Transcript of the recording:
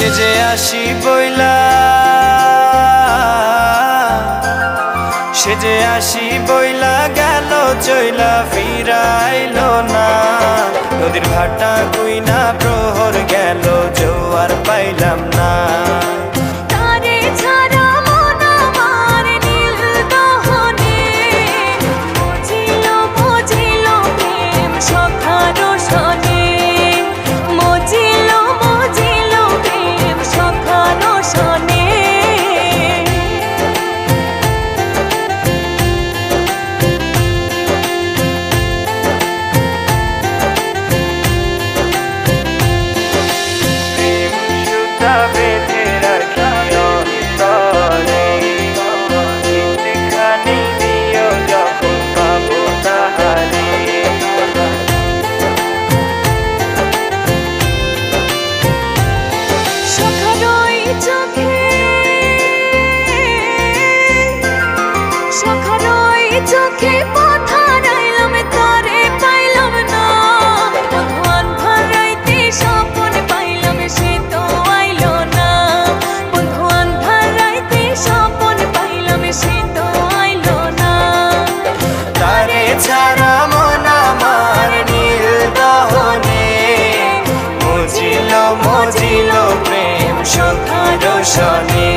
সেজে আসি বইলা, সেজে আসি বইলা গেল চইলা ফিরাইলো না। নদীর ভাটা কুইনা প্রহর গেল জোয়ার পাইলাম না। চোখে কথা রাইলাম তারে পাইলাম না। বন্ধুয়ান ভারাইতে স্বপন পাইলাম সে তো আইলো না। বন্ধুয়ান ভারাইতে স্বপন পাইলাম সে তো আইলো না। তারে ছাড়া মন আমার নীল দহনে মজিল মজিল প্রেম সখী রোশনে।